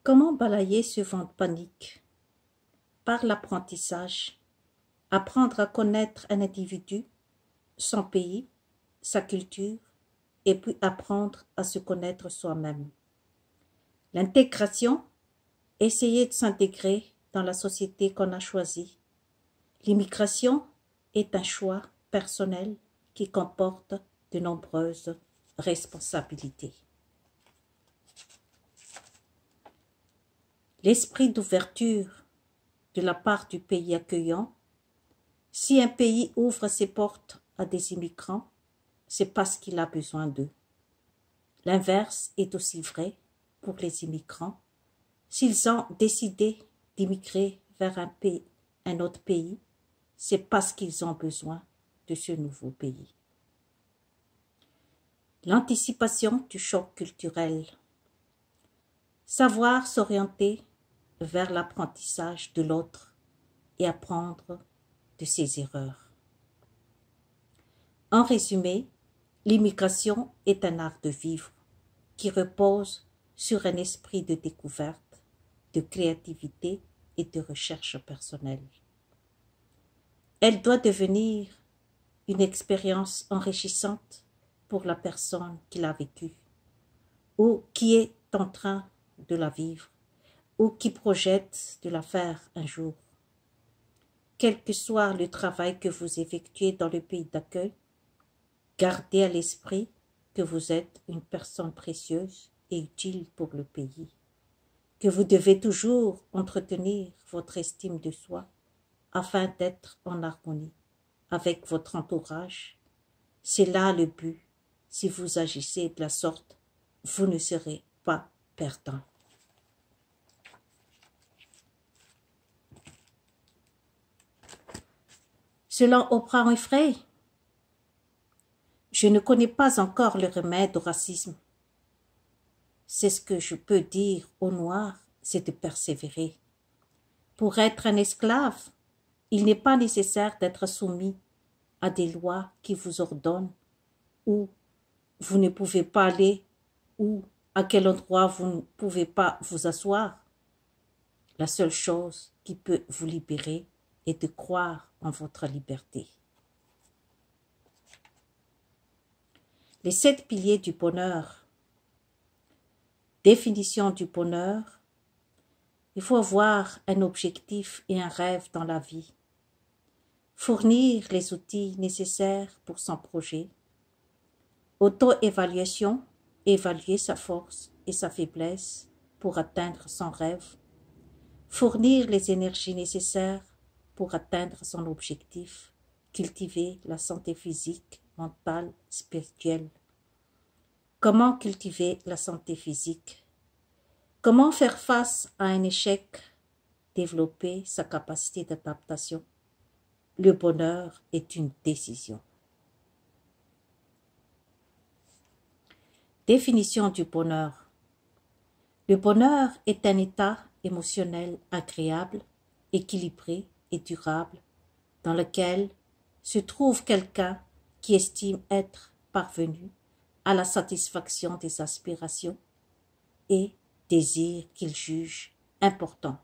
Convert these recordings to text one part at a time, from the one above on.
Comment balayer ce vent de panique? Par l'apprentissage. Apprendre à connaître un individu, son pays, sa culture, et puis apprendre à se connaître soi-même. L'intégration, essayer de s'intégrer dans la société qu'on a choisie. L'immigration est un choix personnel qui comporte de nombreuses responsabilités. L'esprit d'ouverture de la part du pays accueillant. Si un pays ouvre ses portes à des immigrants, c'est parce qu'il a besoin d'eux. L'inverse est aussi vrai pour les immigrants. S'ils ont décidé d'immigrer vers un autre pays, c'est parce qu'ils ont besoin de ce nouveau pays. L'anticipation du choc culturel. Savoir s'orienter vers l'apprentissage de l'autre et apprendre de ses erreurs. En résumé, l'immigration est un art de vivre qui repose sur un esprit de découverte, de créativité et de recherche personnelle. Elle doit devenir une expérience enrichissante pour la personne qui l'a vécue ou qui est en train de la vivre ou qui projette de la faire un jour. Quel que soit le travail que vous effectuez dans le pays d'accueil, gardez à l'esprit que vous êtes une personne précieuse et utile pour le pays, que vous devez toujours entretenir votre estime de soi afin d'être en harmonie avec votre entourage. C'est là le but. Si vous agissez de la sorte, vous ne serez pas perdant. Selon Oprah Winfrey, je ne connais pas encore le remède au racisme. C'est ce que je peux dire aux Noirs, c'est de persévérer. Pour être un esclave, il n'est pas nécessaire d'être soumis à des lois qui vous ordonnent où vous ne pouvez pas aller ou à quel endroit vous ne pouvez pas vous asseoir. La seule chose qui peut vous libérer est de croire en votre liberté. Les 7 piliers du bonheur. Définition du bonheur. Il faut avoir un objectif et un rêve dans la vie. Fournir les outils nécessaires pour son projet. Auto-évaluation, évaluer sa force et sa faiblesse pour atteindre son rêve. Fournir les énergies nécessaires pour atteindre son objectif. Cultiver la santé physique, mentale, spirituelle. Comment cultiver la santé physique? Comment faire face à un échec? Développer sa capacité d'adaptation. Le bonheur est une décision. Définition du bonheur. Le bonheur est un état émotionnel agréable, équilibré et durable dans lequel se trouve quelqu'un qui estime être parvenu à la satisfaction des aspirations et désirs qu'il juge importants.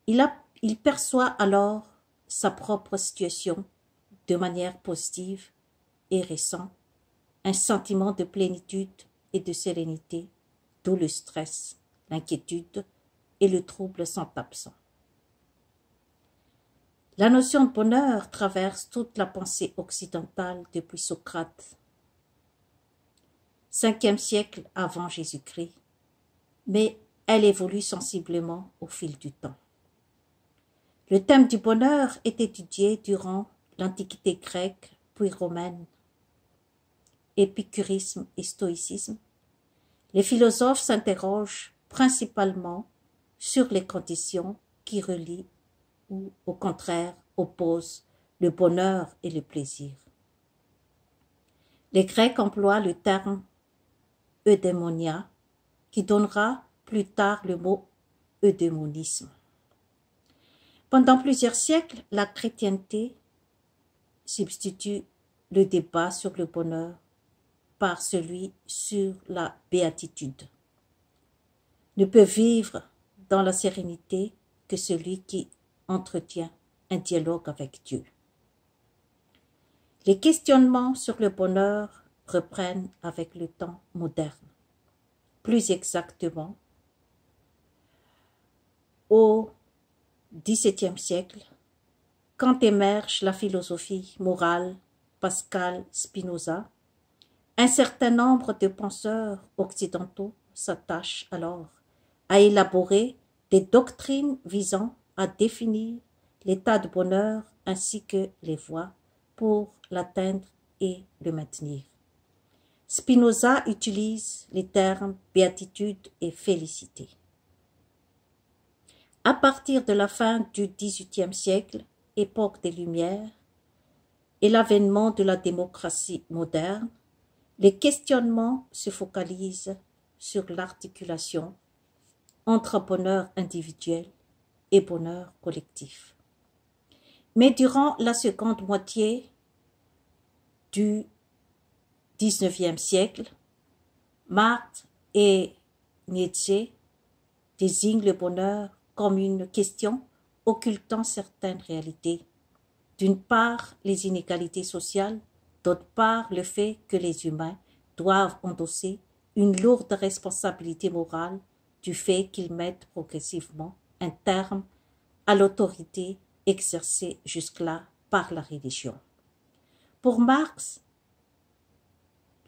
Il perçoit alors sa propre situation de manière positive et ressent un sentiment de plénitude et de sérénité, d'où le stress, l'inquiétude et le trouble sont absents. La notion de bonheur traverse toute la pensée occidentale depuis Socrate, 5e siècle avant Jésus-Christ, mais elle évolue sensiblement au fil du temps. Le thème du bonheur est étudié durant l'Antiquité grecque puis romaine, épicurisme et stoïcisme. Les philosophes s'interrogent principalement sur les conditions qui relient ou, au contraire, opposent le bonheur et le plaisir. Les Grecs emploient le terme eudémonia, qui donnera plus tard le mot eudémonisme. Pendant plusieurs siècles, la chrétienté substitue le débat sur le bonheur par celui sur la béatitude. ne peut vivre dans la sérénité que celui qui entretient un dialogue avec Dieu. Les questionnements sur le bonheur reprennent avec le temps moderne. Plus exactement, au XVIIe siècle, quand émerge la philosophie morale Pascal Spinoza, un certain nombre de penseurs occidentaux s'attachent alors à élaborer des doctrines visant à définir l'état de bonheur ainsi que les voies pour l'atteindre et le maintenir. Spinoza utilise les termes béatitude et félicité. À partir de la fin du XVIIIe siècle, époque des Lumières, et l'avènement de la démocratie moderne, les questionnements se focalisent sur l'articulation entre bonheur individuel et bonheur collectif. Mais durant la seconde moitié du XIXe siècle, Marx et Nietzsche désignent le bonheur comme une question occultant certaines réalités. D'une part, les inégalités sociales, d'autre part, le fait que les humains doivent endosser une lourde responsabilité morale du fait qu'ils mettent progressivement un terme à l'autorité exercée jusque-là par la religion. Pour Marx,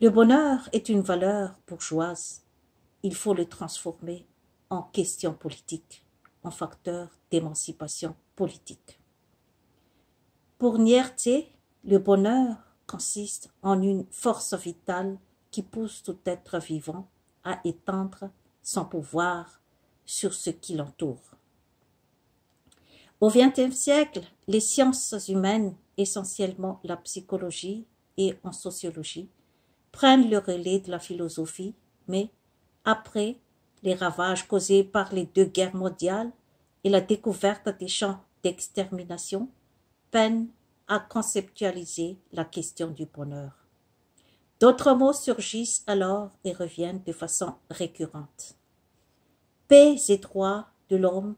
le bonheur est une valeur bourgeoise. Il faut le transformer en question politique, en facteur d'émancipation politique. Pour Nietzsche, le bonheur consiste en une force vitale qui pousse tout être vivant à étendre son pouvoir sur ce qui l'entoure. Au XXe siècle, les sciences humaines, essentiellement la psychologie et en sociologie, prennent le relais de la philosophie, mais après les ravages causés par les 2 guerres mondiales et la découverte des champs d'extermination, peinent à conceptualiser la question du bonheur. D'autres mots surgissent alors et reviennent de façon récurrente. Paix et droit de l'homme.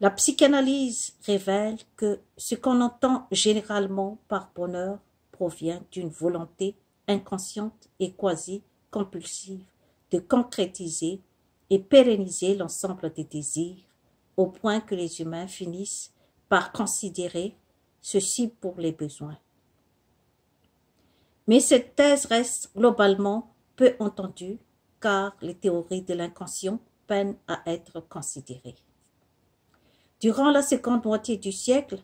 La psychanalyse révèle que ce qu'on entend généralement par bonheur provient d'une volonté inconsciente et quasi-compulsive de concrétiser et pérenniser l'ensemble des désirs, au point que les humains finissent par considérer ceci pour les besoins. Mais cette thèse reste globalement peu entendue, car les théories de l'inconscient peinent à être considérées. Durant la seconde moitié du siècle,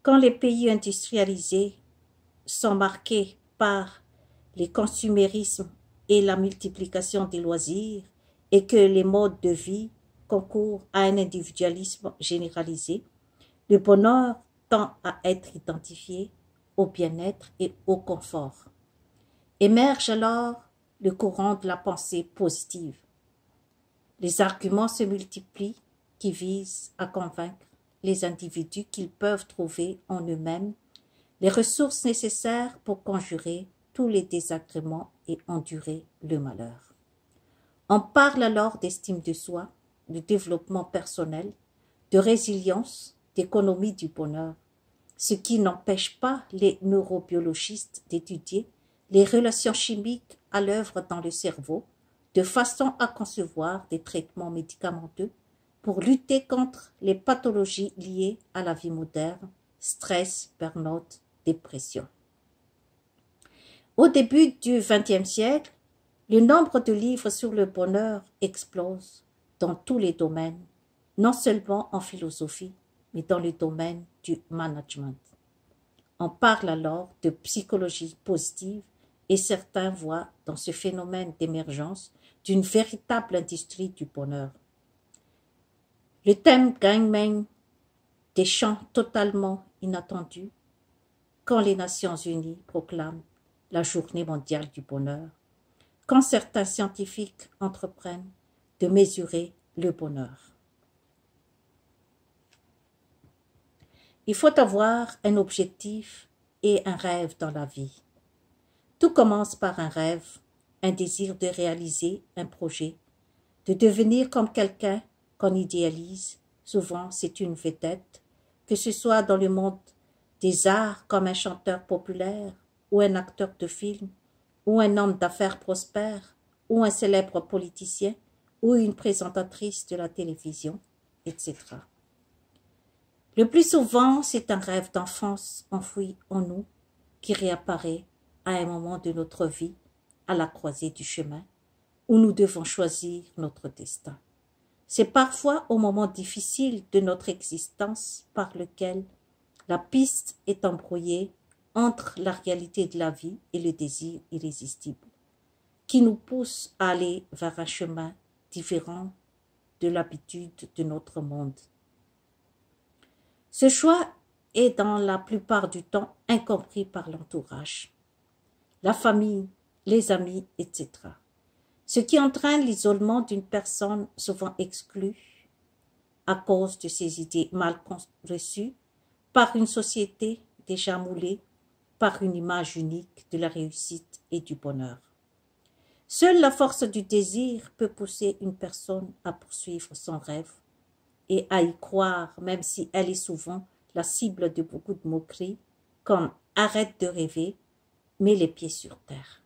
quand les pays industrialisés sont marqués par les consumérismes et la multiplication des loisirs, et que les modes de vie concourent à un individualisme généralisé, le bonheur tend à être identifié au bien-être et au confort. Émerge alors le courant de la pensée positive. Les arguments se multiplient qui visent à convaincre les individus qu'ils peuvent trouver en eux-mêmes les ressources nécessaires pour conjurer tous les désagréments et endurer le malheur. On parle alors d'estime de soi, de développement personnel, de résilience, d'économie du bonheur, ce qui n'empêche pas les neurobiologistes d'étudier les relations chimiques à l'œuvre dans le cerveau, de façon à concevoir des traitements médicamenteux pour lutter contre les pathologies liées à la vie moderne, stress, burn-out, dépression. Au début du XXe siècle, le nombre de livres sur le bonheur explose dans tous les domaines, non seulement en philosophie, mais dans le domaine du management. On parle alors de psychologie positive et certains voient dans ce phénomène d'émergence d'une véritable industrie du bonheur. Le thème gagne même des champs totalement inattendus quand les Nations Unies proclament la Journée mondiale du bonheur, quand certains scientifiques entreprennent de mesurer le bonheur. Il faut avoir un objectif et un rêve dans la vie. Tout commence par un rêve, un désir de réaliser un projet, de devenir comme quelqu'un qu'on idéalise. Souvent, c'est une vedette, que ce soit dans le monde des arts comme un chanteur populaire, ou un acteur de film, ou un homme d'affaires prospère, ou un célèbre politicien, ou une présentatrice de la télévision, etc. Le plus souvent, c'est un rêve d'enfance enfoui en nous qui réapparaît à un moment de notre vie, à la croisée du chemin, où nous devons choisir notre destin. C'est parfois au moment difficile de notre existence par lequel la piste est embrouillée entre la réalité de la vie et le désir irrésistible, qui nous pousse à aller vers un chemin différent de l'habitude de notre monde. Ce choix est dans la plupart du temps incompris par l'entourage, la famille, les amis, etc. Ce qui entraîne l'isolement d'une personne souvent exclue à cause de ses idées mal reçues par une société déjà moulée par une image unique de la réussite et du bonheur. Seule la force du désir peut pousser une personne à poursuivre son rêve et à y croire, même si elle est souvent la cible de beaucoup de moqueries, comme « arrête de rêver, mets les pieds sur terre ».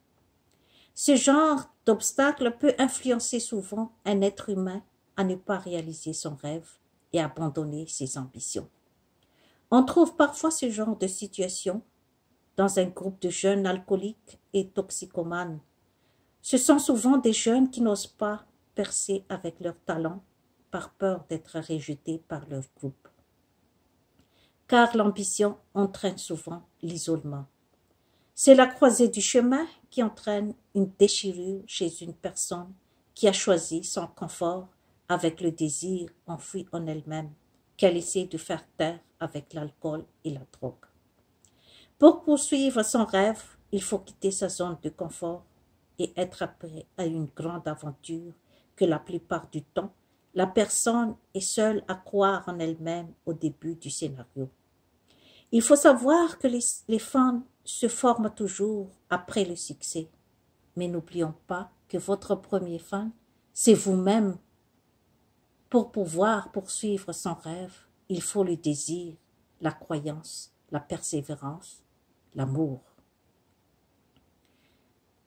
Ce genre d'obstacle peut influencer souvent un être humain à ne pas réaliser son rêve et abandonner ses ambitions. On trouve parfois ce genre de situation dans un groupe de jeunes alcooliques et toxicomanes. Ce sont souvent des jeunes qui n'osent pas percer avec leur talent par peur d'être rejetés par leur groupe. Car l'ambition entraîne souvent l'isolement. C'est la croisée du chemin qui entraîne une déchirure chez une personne qui a choisi son confort avec le désir enfoui en elle-même, qu'elle essaie de faire taire avec l'alcool et la drogue. Pour poursuivre son rêve, il faut quitter sa zone de confort et être prêt à une grande aventure que la plupart du temps, la personne est seule à croire en elle-même au début du scénario. Il faut savoir que les fans se forment toujours après le succès. Mais n'oublions pas que votre premier fan, c'est vous-même. Pour pouvoir poursuivre son rêve, il faut le désir, la croyance, la persévérance, l'amour.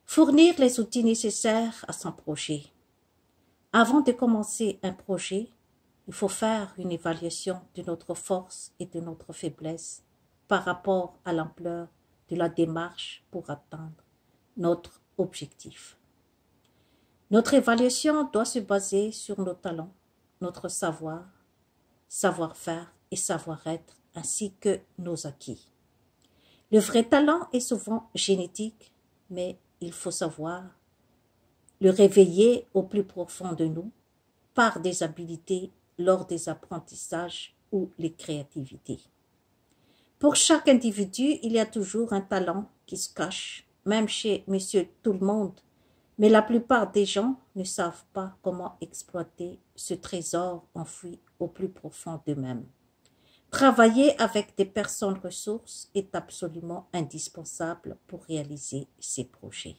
Fournir les outils nécessaires à son projet. Avant de commencer un projet, il faut faire une évaluation de notre force et de notre faiblesse par rapport à l'ampleur de la démarche pour atteindre notre objectif. Notre évaluation doit se baser sur nos talents, notre savoir, savoir-faire et savoir-être, ainsi que nos acquis. Le vrai talent est souvent génétique, mais il faut savoir le réveiller au plus profond de nous par des habiletés lors des apprentissages ou les créativités. Pour chaque individu, il y a toujours un talent qui se cache, même chez monsieur tout le monde, mais la plupart des gens ne savent pas comment exploiter ce trésor enfoui au plus profond d'eux-mêmes. Travailler avec des personnes ressources est absolument indispensable pour réaliser ces projets.